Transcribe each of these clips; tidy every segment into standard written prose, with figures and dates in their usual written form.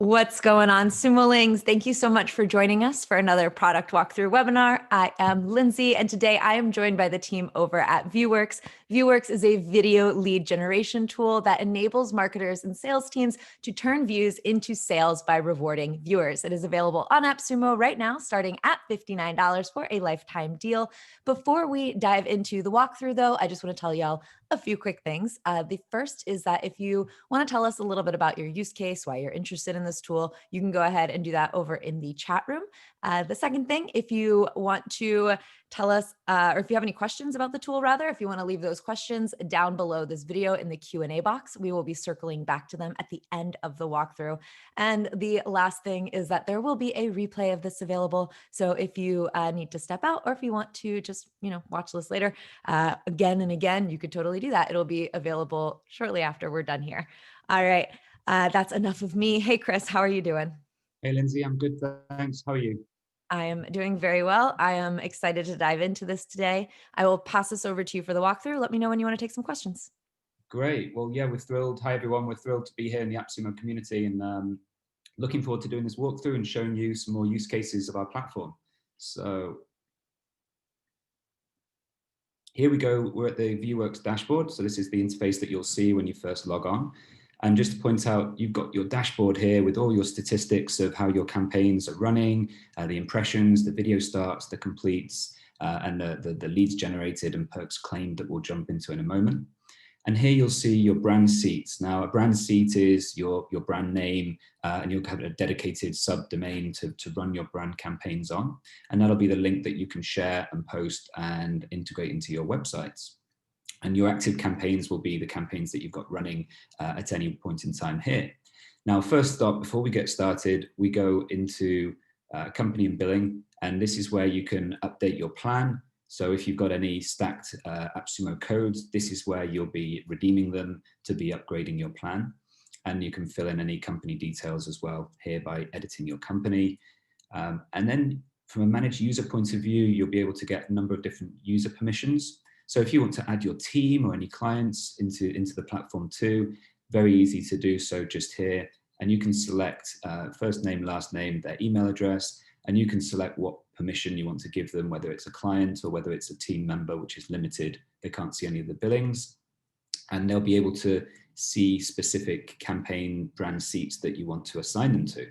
What's going on, Sumolings? Thank you so much for joining us for another product walkthrough webinar. I am Lindsay, and today I am joined by the team over at Viewworks. Viewworks is a video lead generation tool that enables marketers and sales teams to turn views into sales by rewarding viewers. It is available on AppSumo right now, starting at $59 for a lifetime deal. Before we dive into the walkthrough, though, I just want to tell y'all a few quick things. The first is that if you want to tell us a little bit about your use case, why you're interested in this tool, you can go ahead and do that over in the chat room. The second thing, if you want to tell us, or if you have any questions about the tool, rather, if you want to leave those questions down below this video in the Q&A box, we will be circling back to them at the end of the walkthrough. And the last thing is that there will be a replay of this available. So if you need to step out, or if you want to just, watch this later again and again, you could totally do that. It'll be available shortly after we're done here. All right. That's enough of me. Hey, Chris, how are you doing? Hey, Lindsay, I'm good, thanks. How are you? I am doing very well. I am excited to dive into this today. I will pass this over to you for the walkthrough. Let me know when you want to take some questions. Great. Well, yeah, we're thrilled. Hi, everyone. We're thrilled to be here in the AppSumo community and looking forward to doing this walkthrough and showing you some more use cases of our platform. So here we go. We're at the Viewworks dashboard. So this is the interface that you'll see when you first log on. And just to point out, you've got your dashboard here with all your statistics of how your campaigns are running, the impressions, the video starts, the completes, and the leads generated and perks claimed that we'll jump into in a moment. And here you'll see your brand seats. Now, a brand seat is your brand name, and you'll have a dedicated subdomain to run your brand campaigns on. And that'll be the link that you can share and post and integrate into your websites. And your active campaigns will be the campaigns that you've got running at any point in time here. Now, first up, before we get started, we go into company and billing, and this is where you can update your plan. So if you've got any stacked AppSumo codes, this is where you'll be redeeming them to be upgrading your plan. And you can fill in any company details as well here by editing your company. And then from a managed user point of view, you'll be able to get a number of different user permissions. So if you want to add your team or any clients into the platform too, very easy to do so just here. And you can select first name, last name, their email address, and you can select what permission you want to give them, whether it's a client or whether it's a team member, which is limited. They can't see any of the billings. And they'll be able to see specific campaign brand seats that you want to assign them to.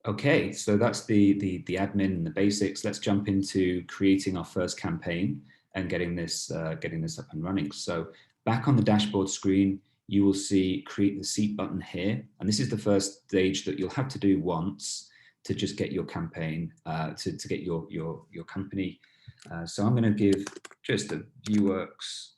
Okay, so that's the admin and the basics. Let's jump into creating our first campaign and getting this up and running. So back on the dashboard screen, you will see create the seat button here. And this is the first stage that you'll have to do once to just get your campaign, to get your company. So I'm going to give just a Viewworks.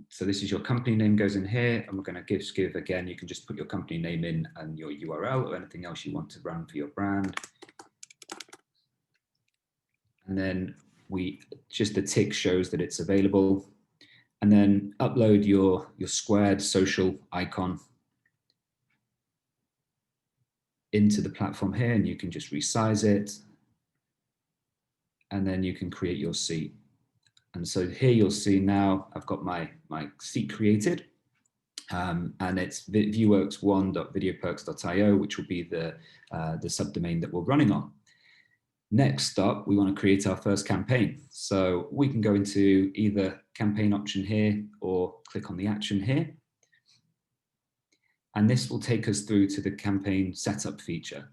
So this is your company name goes in here, and we're going to give again, you can just put your company name in and your URL or anything else you want to run for your brand. And then just the tick shows that it's available. And then upload your squared social icon into the platform here, and you can just resize it. And then you can create your seat. And so here you'll see now I've got my seat created, and it's viewworks1.videoperks.io, which will be the subdomain that we're running on. Next up, we want to create our first campaign. So we can go into either campaign option here or click on the action here. And this will take us through to the campaign setup feature.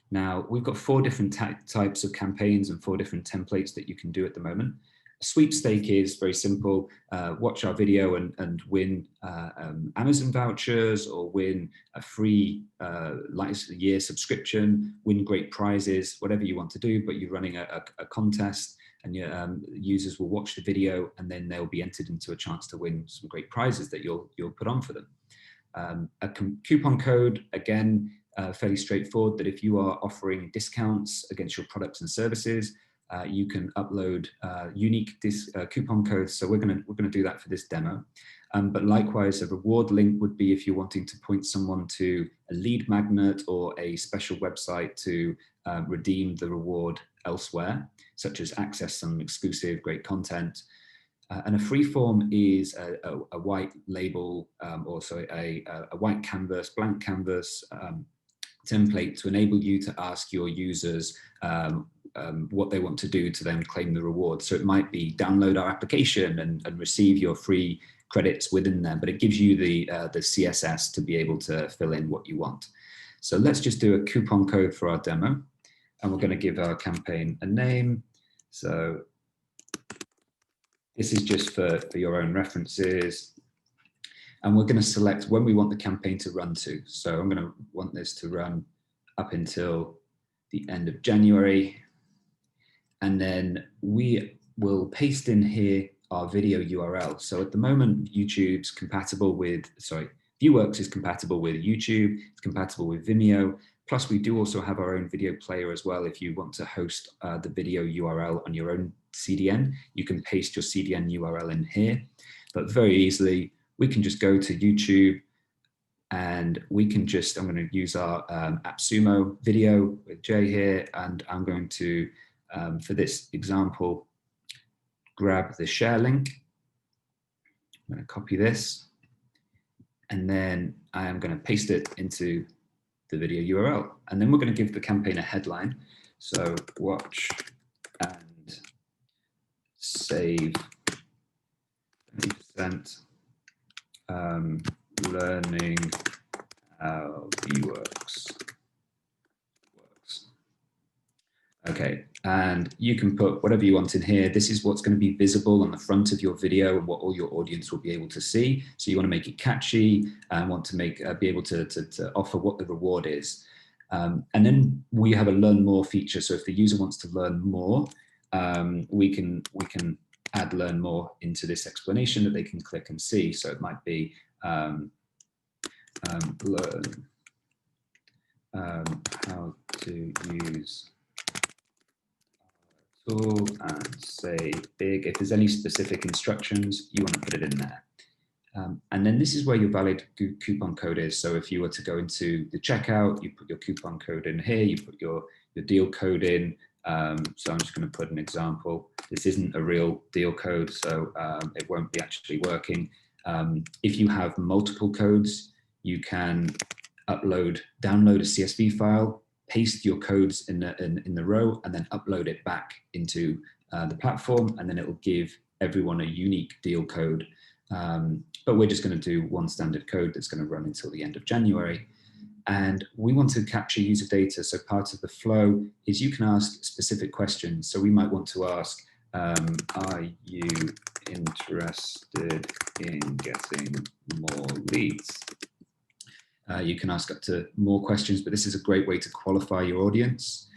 Now, we've got 4 different types of campaigns and 4 different templates that you can do at the moment. Sweepstake is very simple. Watch our video and win Amazon vouchers, or win a free year subscription, win great prizes, whatever you want to do, but you're running a contest, and your users will watch the video, and then they'll be entered into a chance to win some great prizes that you'll put on for them. A coupon code, again, fairly straightforward, that if you are offering discounts against your products and services, you can upload unique coupon codes. So we're gonna do that for this demo. But likewise, a reward link would be if you're wanting to point someone to a lead magnet or a special website to redeem the reward elsewhere, such as access some exclusive great content. And a free form is a white label, or sorry, a white canvas, blank canvas template to enable you to ask your users what they want to do to then claim the reward. So it might be download our application and receive your free credits within there, but it gives you the CSS to be able to fill in what you want. So let's just do a coupon code for our demo, and we're going to give our campaign a name. So this is just for your own references. And we're going to select when we want the campaign to run to. So I'm going to want this to run up until the end of January. And then we will paste in here our video URL. So at the moment, YouTube's compatible with, sorry, Viewworks is compatible with YouTube, it's compatible with Vimeo. Plus we do also have our own video player as well. If you want to host the video URL on your own CDN, you can paste your CDN URL in here. But very easily, we can just go to YouTube and we can just, I'm going to use our AppSumo video with Jay here, and I'm going to, for this example, grab the share link. I'm going to copy this, and then I am going to paste it into the video URL. And then we're going to give the campaign a headline. So watch and save 20%. Learning how Viewworks works. Okay, and you can put whatever you want in here. This is what's going to be visible on the front of your video and what all your audience will be able to see. So you want to make it catchy and want to make be able to offer what the reward is. And then we have a learn more feature. So if the user wants to learn more, we can add learn more into this explanation that they can click and see. So it might be learn how to use a tool and say big. If there's any specific instructions, you want to put it in there. And then this is where your valid coupon code is. So if you were to go into the checkout, you put your coupon code in here, you put your deal code in. So I'm just going to put an example. This isn't a real deal code, so it won't be actually working. If you have multiple codes, you can download a CSV file, paste your codes in the row, and then upload it back into the platform, and then it will give everyone a unique deal code. But we're just going to do one standard code that's going to run until the end of January. And we want to capture user data. So part of the flow is you can ask specific questions. So we might want to ask, are you interested in getting more leads? You can ask up to more questions, but this is a great way to qualify your audience.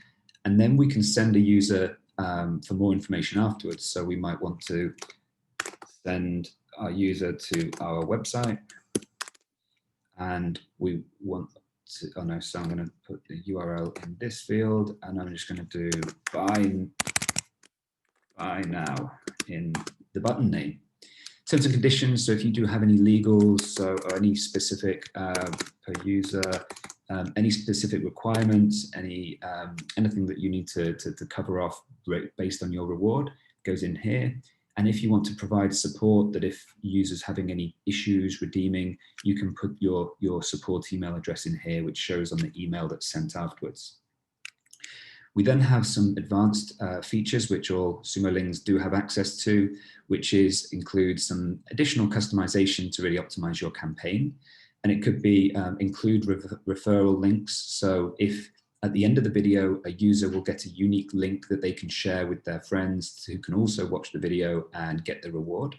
And then we can send a user for more information afterwards. So we might want to send our user to our website, and we want to, oh no, so I'm going to put the URL in this field, and I'm just going to do buy now in the button name. Terms and conditions, so if you do have any legals, or any specific per user, any specific requirements, anything that you need to cover off based on your reward goes in here. And if you want to provide support, that if users having any issues redeeming, you can put your support email address in here, which shows on the email that's sent afterwards. We then have some advanced features, which all Sumolings do have access to, which include some additional customization to really optimize your campaign. And it could be include referral links. So if at the end of the video, a user will get a unique link that they can share with their friends who can also watch the video and get the reward.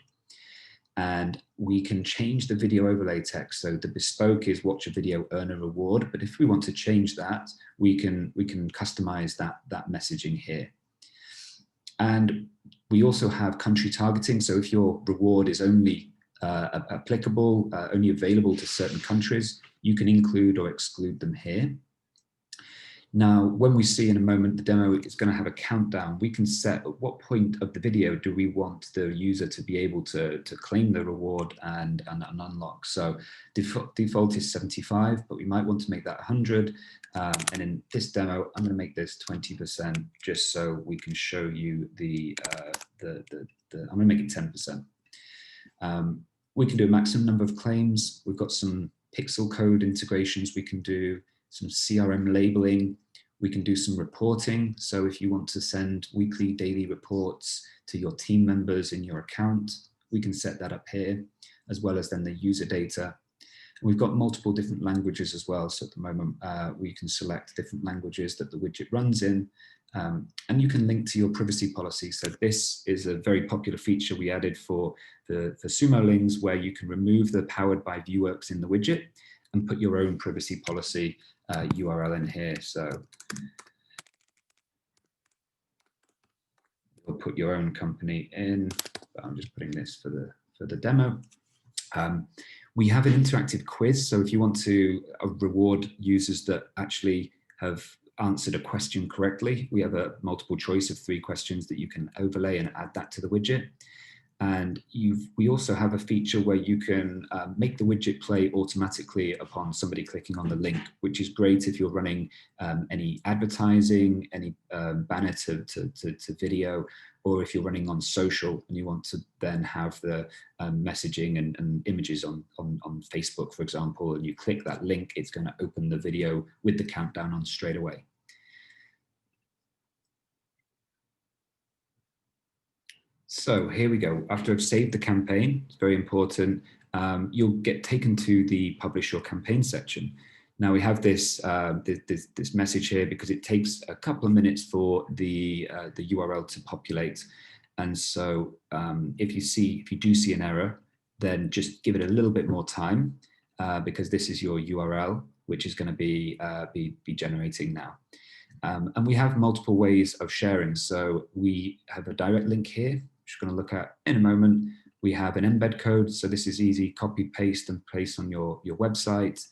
And we can change the video overlay text. So the bespoke is watch a video, earn a reward. But if we want to change that, we can customize that messaging here. And we also have country targeting. So if your reward is only applicable, only available to certain countries, you can include or exclude them here. Now, when we see in a moment the demo is going to have a countdown, we can set at what point of the video do we want the user to be able to claim the reward and unlock. So default is 75, but we might want to make that 100. And in this demo, I'm going to make this 20% just so we can show you the I'm going to make it 10%. We can do a maximum number of claims. We've got some pixel code integrations. We can do some CRM labeling. We can do some reporting. So if you want to send weekly, daily reports to your team members in your account, we can set that up here, as well as then the user data. We've got multiple different languages as well. So at the moment, we can select different languages that the widget runs in. And you can link to your privacy policy. So this is a very popular feature we added for Sumo Lings, where you can remove the powered by Viewworks in the widget and put your own privacy policy URL in here. So you'll put your own company in, but I'm just putting this for the demo. We have an interactive quiz. So if you want to reward users that actually have answered a question correctly, we have a multiple choice of 3 questions that you can overlay and add that to the widget. And we also have a feature where you can make the widget play automatically upon somebody clicking on the link, which is great if you're running any advertising, any banner to video, or if you're running on social and you want to then have the messaging and images on Facebook, for example, and you click that link, it's going to open the video with the countdown on straight away. So here we go. After I've saved the campaign, it's very important, you'll get taken to the publish your campaign section. Now we have this this message here because it takes a couple of minutes for the URL to populate. And so if you do see an error, then just give it a little bit more time because this is your URL, which is going to be generating now. And we have multiple ways of sharing. So we have a direct link here, which we're going to look at in a moment. We have an embed code. So this is easy, copy, paste, and place on your website.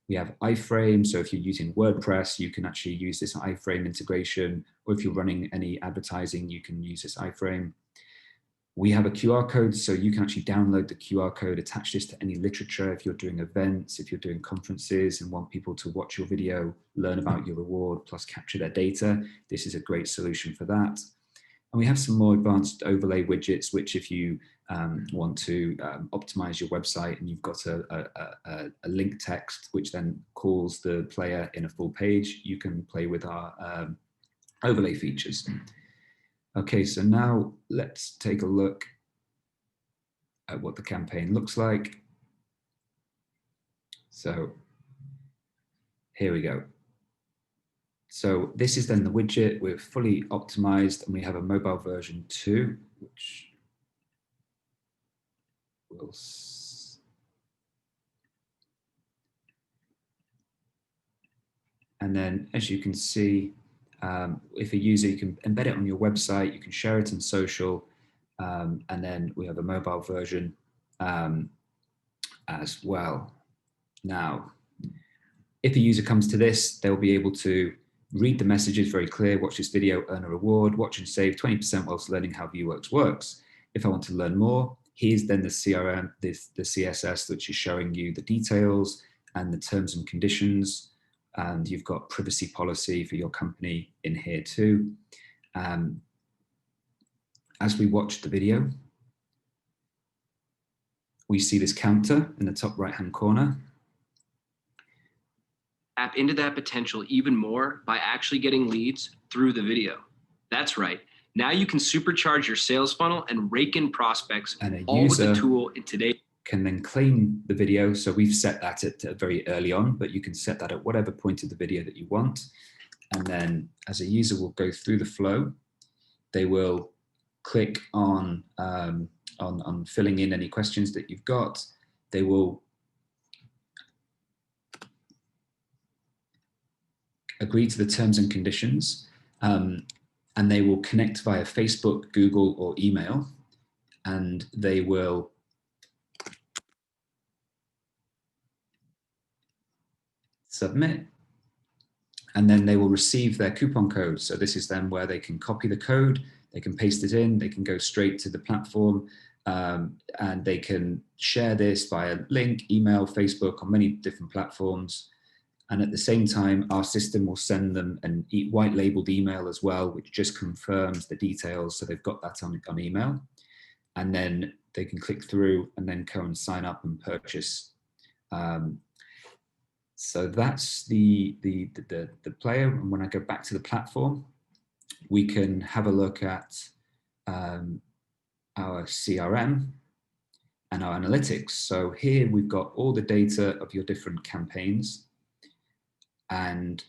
We have iframe. So if you're using WordPress, you can actually use this iframe integration, or if you're running any advertising, you can use this iframe. We have a QR code, so you can actually download the QR code, attach this to any literature if you're doing events, if you're doing conferences and want people to watch your video, learn about your reward, plus capture their data. This is a great solution for that. And we have some more advanced overlay widgets, which if you want to optimize your website and you've got a link text, which then calls the player in a full page, you can play with our overlay features. Okay, so now let's take a look at what the campaign looks like. So here we go. So this is then the widget. We're fully optimized and we have a mobile version too, which will and then as you can see, if a user, you can embed it on your website, you can share it in social, and then we have a mobile version as well. Now, if a user comes to this, they'll be able to read the messages very clear, watch this video, earn a reward, watch and save 20% whilst learning how Viewworks works. If I want to learn more, here's then the CRM, the CSS, which is showing you the details and the terms and conditions. And you've got privacy policy for your company in here too. As we watch the video, we see this counter in the top right-hand corner. Tap into that potential even more by actually getting leads through the video. That's right. Now you can supercharge your sales funnel and rake in prospects, and all with the tool in today's can then claim the video. So we've set that at very early on, but you can set that at whatever point of the video that you want. And then as a user will go through the flow, they will click on filling in any questions that you've got. They will agree to the terms and conditions, and they will connect via Facebook, Google, or email, and they will submit, and then they will receive their coupon code. So this is then where they can copy the code, they can paste it in, they can go straight to the platform, and they can share this via link, email, Facebook, on many different platforms. And at the same time, our system will send them an white labeled email as well, which just confirms the details. So they've got that on email, and then they can click through and then go and sign up and purchase. So that's the player. And when I go back to the platform, we can have a look at our CRM and our analytics. So here we've got all the data of your different campaigns, and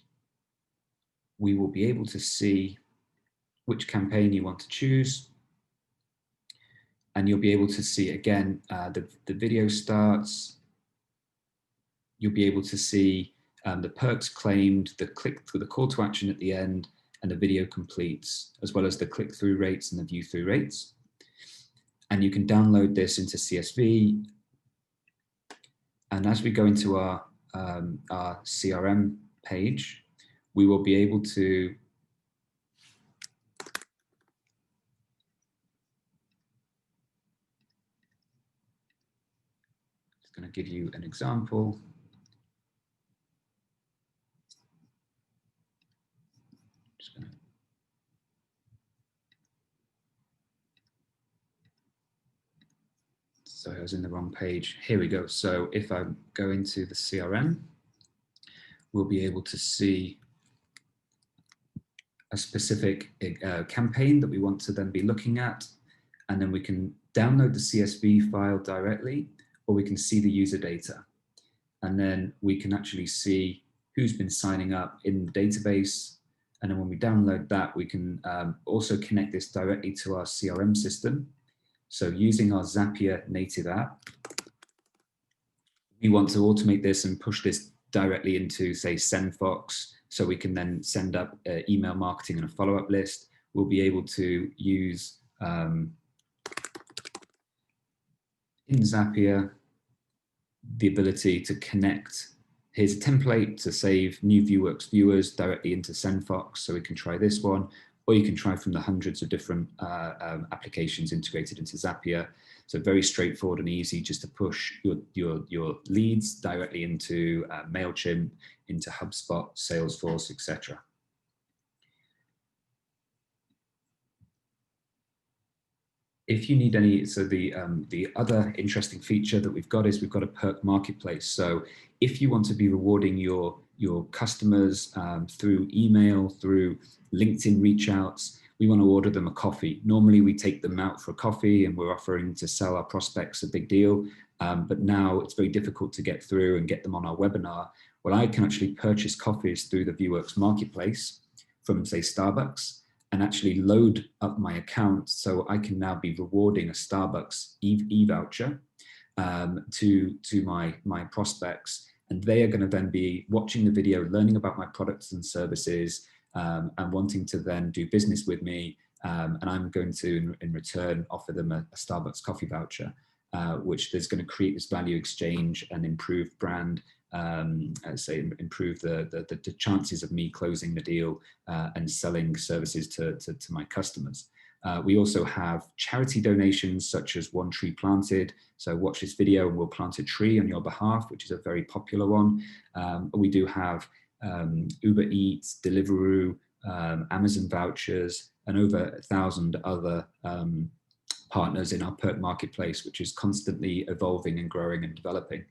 we will be able to see which campaign you want to choose. And you'll be able to see again, the video starts. You'll be able to see the perks claimed, the click through, the call to action at the end, and the video completes, as well as the click-through rates and the view-through rates. And you can download this into CSV. And as we go into our CRM page, we will be able to just going to give you an example. So I was in the wrong page. Here we go. So if I go into the CRM, we'll be able to see a specific campaign that we want to then be looking at. And then we can download the CSV file directly, or we can see the user data. And then we can actually see who's been signing up in the database. And then when we download that, we can also connect this directly to our CRM system. So using our Zapier native app, we want to automate this and push this directly into, say, SendFox, so we can then send up email marketing and a follow-up list. We'll be able to use, in Zapier, the ability to connect. Here's a template to save new Viewworks viewers directly into SendFox, so we can try this one. Or you can try from the hundreds of different applications integrated into Zapier. So very straightforward and easy just to push your leads directly into MailChimp, into HubSpot, Salesforce, etc. If you need any, so the other interesting feature that we've got is we've got a Perk Marketplace. So if you want to be rewarding your customers through email, through LinkedIn reach outs, we want to order them a coffee. Normally we take them out for a coffee and we're offering to sell our prospects a big deal. But now it's very difficult to get through and get them on our webinar. Well, I can actually purchase coffees through the Viewworks Marketplace from, say, Starbucks, and actually load up my account, so I can now be rewarding a Starbucks e-voucher to my prospects, and they are going to then be watching the video, learning about my products and services, and wanting to then do business with me, and I'm going to in return offer them a Starbucks coffee voucher, which is going to create this value exchange and improve brand, say improve the chances of me closing the deal and selling services to my customers. We also have charity donations such as One Tree Planted. So watch this video and we'll plant a tree on your behalf, which is a very popular one. We do have Uber Eats, Deliveroo, Amazon vouchers, and over 1,000 other partners in our Perk Marketplace, which is constantly evolving and growing and developing.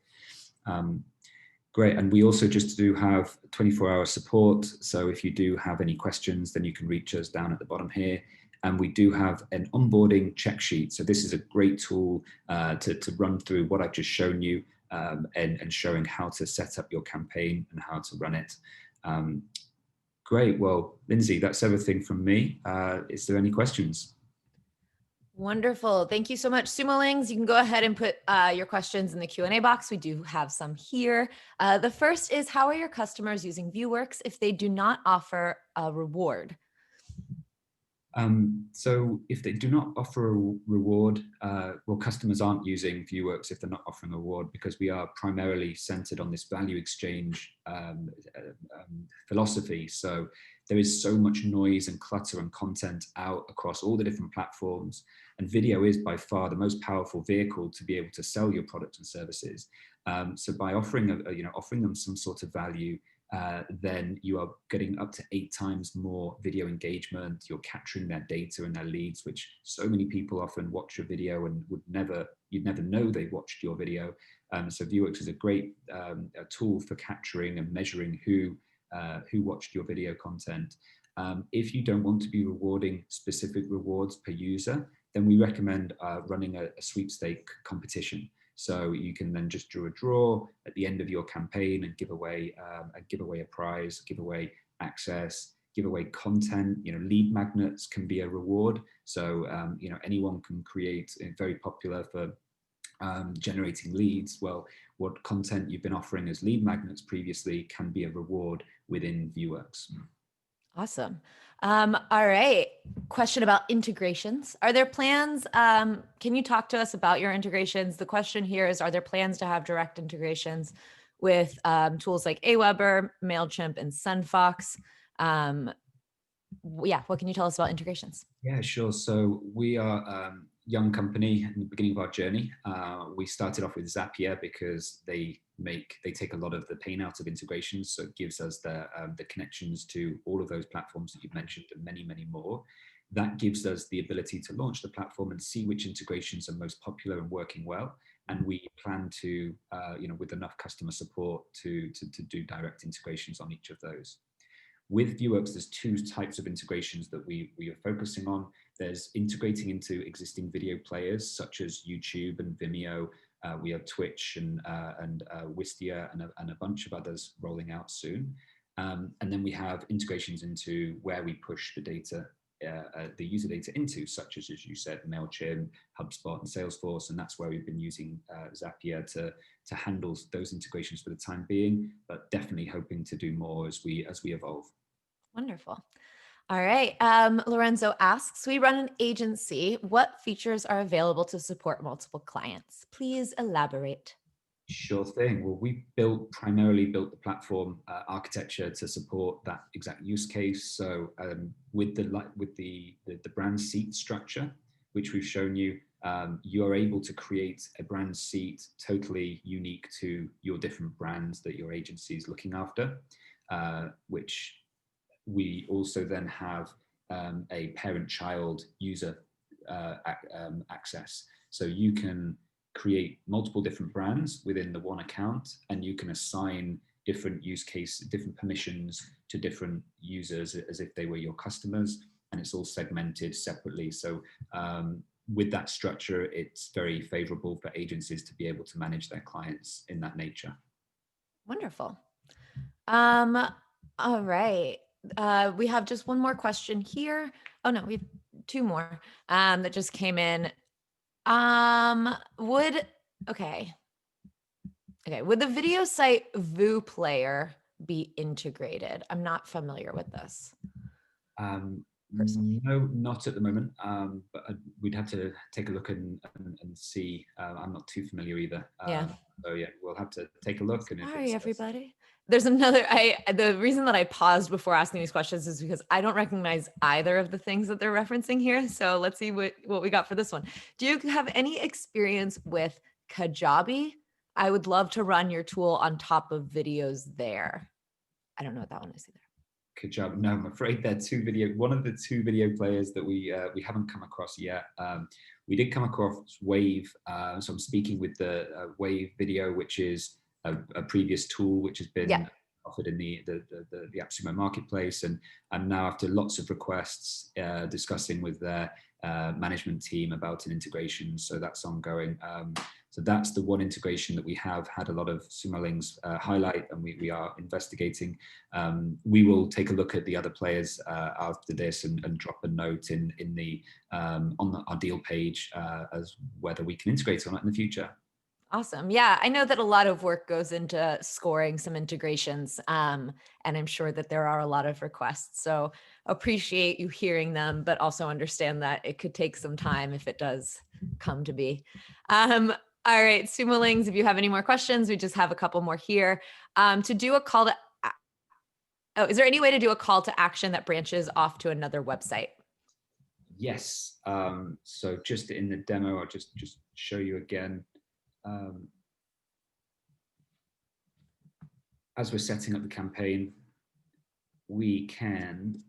Great, and we also just do have 24-hour support. So if you do have any questions, then you can reach us down at the bottom here. And we do have an onboarding check sheet. So this is a great tool to run through what I've just shown you and showing how to set up your campaign and how to run it. Great, well, Lindsay, that's everything from me. Is there any questions? Wonderful. Thank you so much. Sumolings, you can go ahead and put your questions in the Q&A box. We do have some here. The first is, how are your customers using Viewworks if they do not offer a reward? So if they do not offer a reward, well, customers aren't using Viewworks if they're not offering a reward, because we are primarily centered on this value exchange philosophy. So there is so much noise and clutter and content out across all the different platforms, and video is by far the most powerful vehicle to be able to sell your products and services. So by offering offering them some sort of value, then you are getting up to 8 times more video engagement. You're capturing their data and their leads, which so many people often watch your video and you'd never know they watched your video. So Viewworks is a great a tool for capturing and measuring who watched your video content. If you don't want to be rewarding specific rewards per user, then we recommend running a sweepstake competition. So you can then just do a draw at the end of your campaign and give away a prize, give away access, give away content. Lead magnets can be a reward. So anyone can create, very popular for generating leads. Well, what content you've been offering as lead magnets previously can be a reward within Viewworks. Awesome. All right. Question about integrations. Are there plans? Can you talk to us about your integrations? The question here is, are there plans to have direct integrations with tools like Aweber, MailChimp, and SunFox? Yeah, what can you tell us about integrations? Yeah, sure. So we are a young company in the beginning of our journey. We started off with Zapier because they take a lot of the pain out of integrations. So it gives us the connections to all of those platforms that you've mentioned and many, many more. That gives us the ability to launch the platform and see which integrations are most popular and working well. And we plan to, with enough customer support to do direct integrations on each of those. With Viewworks, there's 2 types of integrations that we are focusing on. There's integrating into existing video players such as YouTube and Vimeo. We have Twitch and Wistia and a bunch of others rolling out soon. And then we have integrations into where we push the data, the user data into, such as you said, MailChimp, HubSpot, and Salesforce. And that's where we've been using Zapier to handle those integrations for the time being, but definitely hoping to do more as we evolve. Wonderful. All right. Lorenzo asks, we run an agency. What features are available to support multiple clients? Please elaborate. Sure thing. Well, we primarily built the platform architecture to support that exact use case. So with the brand seat structure, which we've shown you, you are able to create a brand seat totally unique to your different brands that your agency is looking after, which we also then have a parent-child user access. So you can create multiple different brands within the one account, and you can assign different use cases, different permissions to different users as if they were your customers, and it's all segmented separately. So with that structure, it's very favorable for agencies to be able to manage their clients in that nature. Wonderful. All right. We have just one more question here. Oh no, we have 2 more that just came in. Would the video site VooPlayer be integrated? I'm not familiar with this. Personally. No, not at the moment, but we'd have to take a look and see. I'm not too familiar either. Yeah. So yeah, we'll have to take a look. And Sorry, everybody. There's another, the reason that I paused before asking these questions is because I don't recognize either of the things that they're referencing here. So let's see what we got for this one. Do you have any experience with Kajabi? I would love to run your tool on top of videos there. I don't know what that one is either. Kajabi, no, I'm afraid they're one of the 2 video players that we haven't come across yet. We did come across Wave, so I'm speaking with the Wave Video, which is a previous tool which has been offered in the AppSumo marketplace, and now after lots of requests, discussing with their management team about an integration. So that's ongoing. So that's the one integration that we have had a lot of Sumolings highlight, and we are investigating. We will take a look at the other players after this and drop a note on our deal page as whether we can integrate or not in the future. Awesome. Yeah, I know that a lot of work goes into scoring some integrations, and I'm sure that there are a lot of requests. So appreciate you hearing them, but also understand that it could take some time if it does come to be. All right, Sumolings, if you have any more questions, we just have a couple more here. To do a call to, is there any way to do a call to action that branches off to another website? Yes. So just in the demo, I'll just show you again. as we're setting up the campaign, we can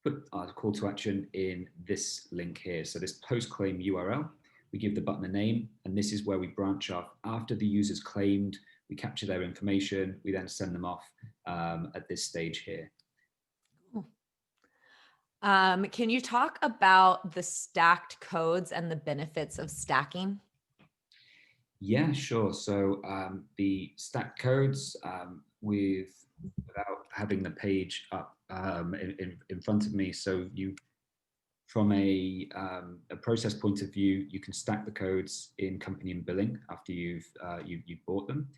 put our call to action in this link here. So this post claim URL, we give the button a name, and this is where we branch off after the user's claimed. We capture their information. We then send them off at this stage here. Can you talk about the stacked codes and the benefits of stacking? Yeah, sure. So the stacked codes without having the page up in front of me. So you, from a process point of view, you can stack the codes in company and billing after you've bought them.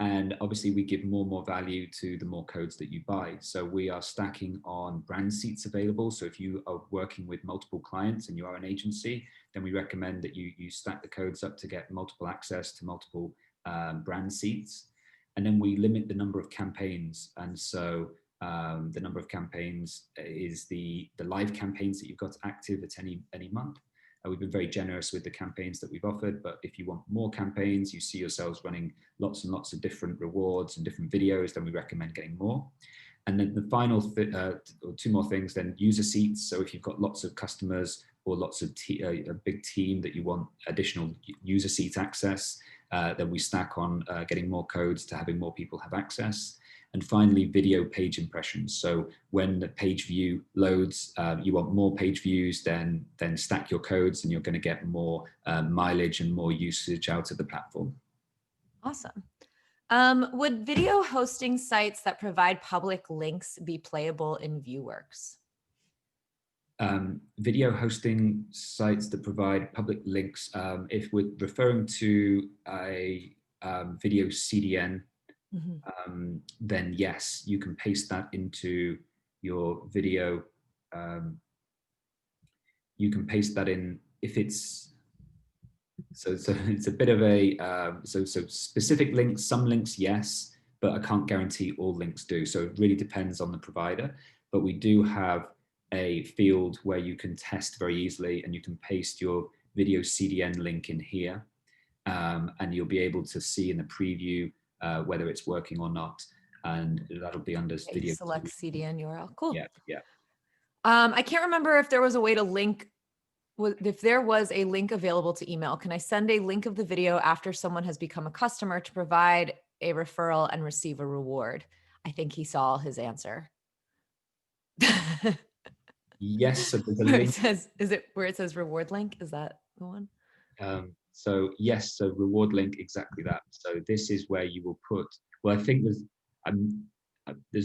And obviously we give more and more value to the more codes that you buy. So we are stacking on brand seats available. So if you are working with multiple clients and you are an agency, then we recommend that you stack the codes up to get multiple access to multiple brand seats. And then we limit the number of campaigns. And so the number of campaigns is the live campaigns that you've got active at any month. We've been very generous with the campaigns that we've offered, but if you want more campaigns, you see yourselves running lots and lots of different rewards and different videos, then we recommend getting more. And then the final two more things, then user seats. So if you've got lots of customers or lots of a big team that you want additional user seat access, then we stack on getting more codes to having more people have access. And finally, video page impressions. So when the page view loads, you want more page views, then stack your codes and you're going to get more mileage and more usage out of the platform. Awesome. Would video hosting sites that provide public links be playable in Viewworks? Video hosting sites that provide public links, if we're referring to a video CDN, then yes, you can paste that into your video. You can paste that in if it's so it's a bit of a so specific links. Some links, yes, but I can't guarantee all links do. So it really depends on the provider. But we do have a field where you can test very easily, and you can paste your video CDN link in here, and you'll be able to see in the preview whether it's working or not, and that'll be under video. Select CDN URL. Cool. Yeah. I can't remember if there was a way to link. If there was a link available to email, can I send a link of the video after someone has become a customer to provide a referral and receive a reward? I think he saw his answer. Yes. So there's a where link. it says, is it where it says reward link? Is that the one? So yes, so reward link, exactly that. So this is where you will put, well, I think there's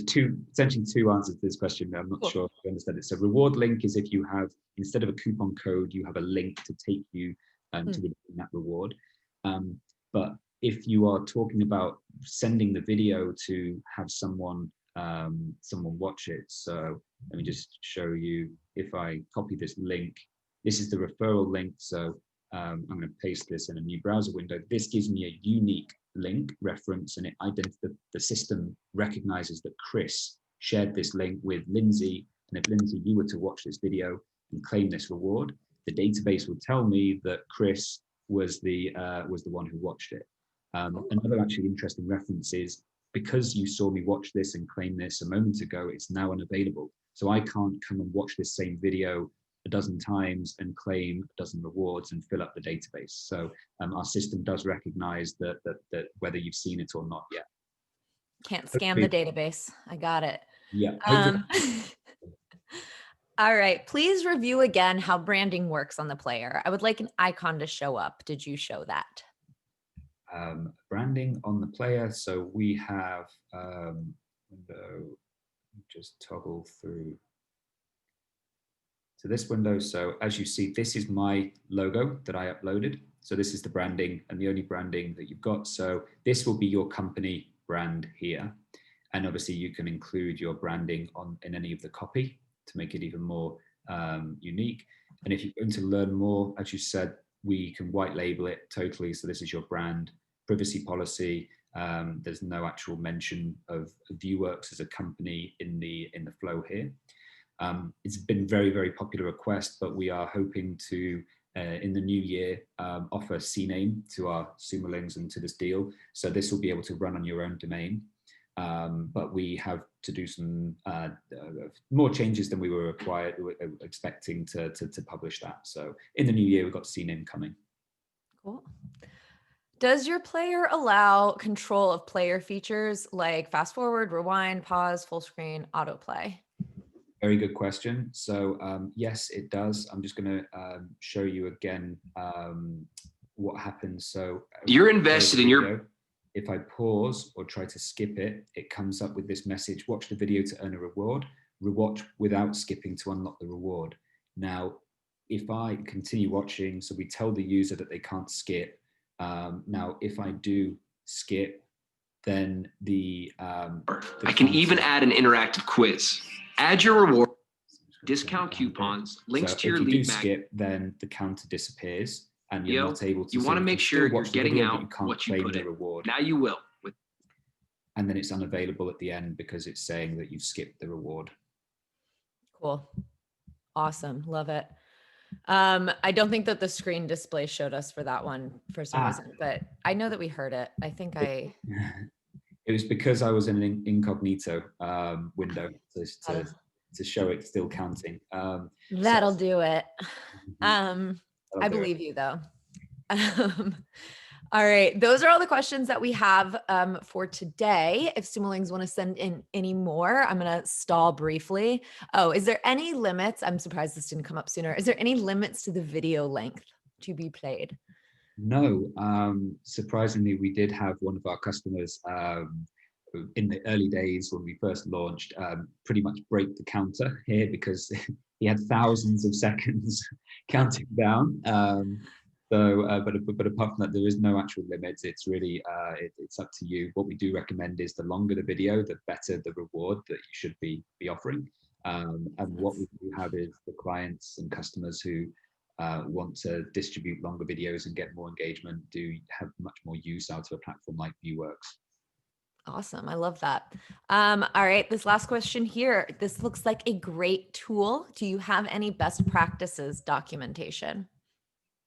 essentially two answers to this question. I'm not sure if you understand it. So reward link is if you have, instead of a coupon code, you have a link to take you to redeem that reward. But if you are talking about sending the video to have someone watch it, so let me just show you. If I copy this link, this is the referral link. So I'm going to paste this in a new browser window. This gives me a unique link reference, and the system recognizes that Chris shared this link with Lindsay. And if Lindsay, you were to watch this video and claim this reward, the database will tell me that Chris was the one who watched it. Another actually interesting reference is, because you saw me watch this and claim this a moment ago, it's now unavailable. So I can't come and watch this same video a dozen times and claim a dozen rewards and fill up the database. So our system does recognize that whether you've seen it or not yet. Can't scam the database. I got it. Yeah. All right. Please review again how branding works on the player. I would like an icon to show up. Did you show that? Branding on the player. So we have window, just toggle through to this window. So as you see, this is my logo that I uploaded. So this is the branding and the only branding that you've got. So this will be your company brand here. And obviously you can include your branding in any of the copy to make it even more unique. And if you're going to learn more, as you said, we can white label it totally. So this is your brand, privacy policy. There's no actual mention of Viewworks as a company in the flow here. It's been very, very popular request, but we are hoping to, in the new year, offer CNAME to our Sumolings and to this deal. So this will be able to run on your own domain. but we have to do some more changes than we were expecting to publish that. So in the new year, we've got CNIM coming. Cool. Does your player allow control of player features like fast forward, rewind, pause, full screen, autoplay? Very good question. So yes, it does. I'm just going to show you again what happens. So you're invested in your. If I pause or try to skip it, it comes up with this message: watch the video to earn a reward. Rewatch without skipping to unlock the reward. Now, if I continue watching, so we tell the user that they can't skip. Now, if I do skip, then I can even add an interactive quiz. Add your reward, discount coupons, links to your lead magnet. If you do skip, then the counter disappears, and you're not able to. You want to make sure you're getting out what you put in. Reward. Now you will. And then it's unavailable at the end because it's saying that you've skipped the reward. Cool. Awesome. Love it. I don't think that the screen display showed us for that one for some reason, but I know that we heard it. I think it was because I was in an incognito window to show it still counting. That'll do it. I believe you though. All right. Those are all the questions that we have for today. If Sumolings want to send in any more, I'm going to stall briefly. Oh, is there any limits? I'm surprised this didn't come up sooner. Is there any limits to the video length to be played? No. Surprisingly, we did have one of our customers in the early days when we first launched pretty much break the counter here because he had thousands of seconds counting down. But apart from that, there is no actual limit. It's really, it's up to you. What we do recommend is the longer the video, the better the reward that you should be offering. And what we do have is the clients and customers who want to distribute longer videos and get more engagement do have much more use out of a platform like Viewworks. Awesome. I love that. All right. This last question here. This looks like a great tool. Do you have any best practices documentation?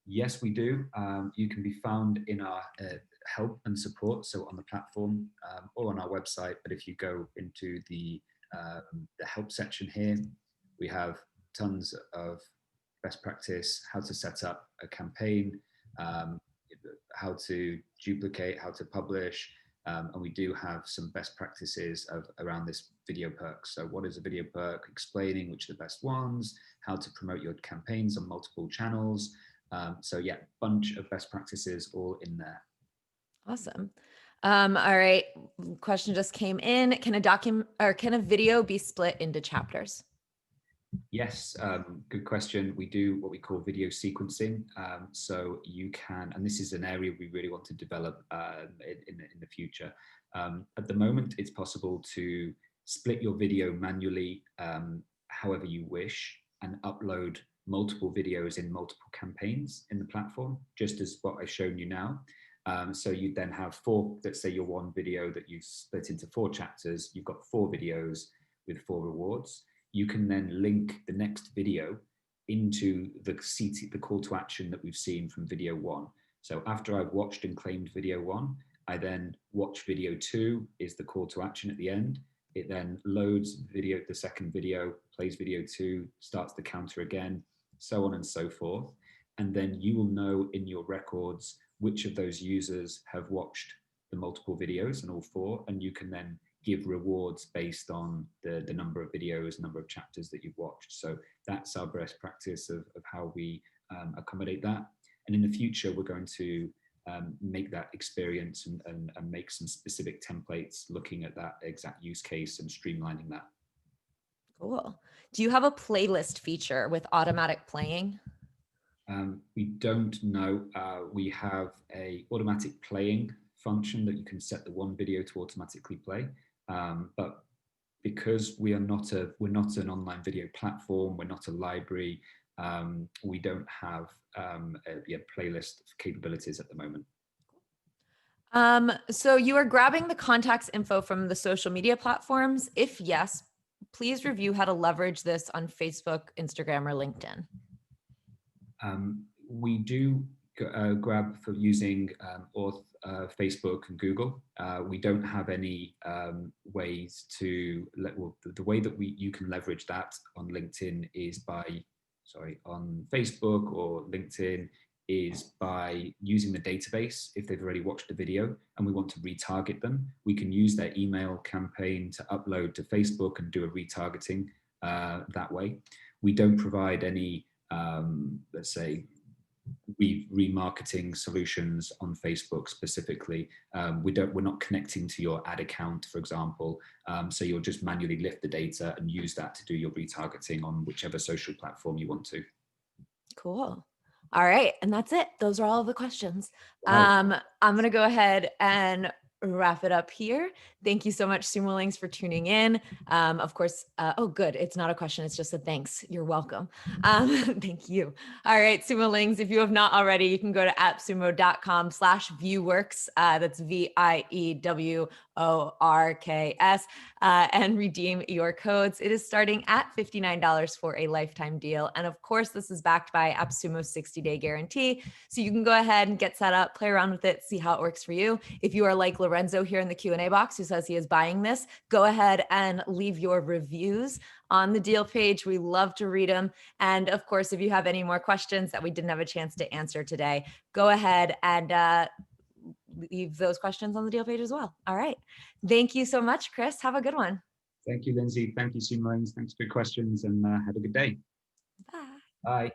Yes, we do. You can be found in our help and support, so on the platform or on our website. But if you go into the help section here, we have tons of best practice, how to set up a campaign, how to duplicate, how to publish, and we do have some best practices around this video perk. So what is a video perk? Explaining which are the best ones, how to promote your campaigns on multiple channels. So yeah, bunch of best practices all in there. Awesome. All right. Question just came in. Can a video be split into chapters? Yes, good question. We do what we call video sequencing. So you can, and this is an area we really want to develop in the future. At the moment, it's possible to split your video manually however you wish and upload multiple videos in multiple campaigns in the platform, just as what I've shown you now. So you then have four, let's say your one video that you've split into 4 chapters, you've got 4 videos with 4 rewards. You can then link the next video into the call to action that we've seen from video 1. So after I've watched and claimed video 1, I then watch video 2 is the call to action at the end. It then loads the second video, plays video 2, starts the counter again, so on and so forth. And then you will know in your records which of those users have watched the multiple videos and all 4, and you can then give rewards based on the number of videos, number of chapters that you've watched. So that's our best practice of how we accommodate that. And in the future, we're going to make that experience and make some specific templates looking at that exact use case and streamlining that. Cool. Do you have a playlist feature with automatic playing? We don't know. We have a automatic playing function that you can set the one video to automatically play. But because we're not an online video platform, we're not a library, we don't have playlist capabilities at the moment. So you are grabbing the contacts info from the social media platforms. If yes, please review how to leverage this on Facebook, Instagram, or LinkedIn. We do grab for using auth Facebook and Google. We don't have any ways to, the way that you can leverage that on LinkedIn is on Facebook or LinkedIn is by using the database. If they've already watched the video and we want to retarget them, we can use their email campaign to upload to Facebook and do a retargeting that way. We don't provide any, let's say, remarketing solutions on Facebook specifically. We're not connecting to your ad account, for example. So you'll just manually lift the data and use that to do your retargeting on whichever social platform you want to. Cool. All right. And that's it. Those are all of the questions. Wow. I'm going to go ahead and wrap it up here. Thank you so much, Sumolings, for tuning in. Of course, oh, good. It's not a question. It's just a thanks. You're welcome. Thank you. All right, Sumolings, if you have not already, you can go to appsumo.com/viewworks. That's VIEWORKS and redeem your codes. It is starting at $59 for a lifetime deal. And of course, this is backed by AppSumo's 60-day guarantee. So you can go ahead and get set up, play around with it, see how it works for you. If you are like Lorenzo here in the Q&A box who says he is buying this, go ahead and leave your reviews on the deal page. We love to read them. And of course, if you have any more questions that we didn't have a chance to answer today, go ahead and leave those questions on the deal page as well. All right. Thank you so much, Chris. Have a good one. Thank you, Lindsay. Thank you, Sumolings. Thanks for your questions and have a good day. Bye. Bye.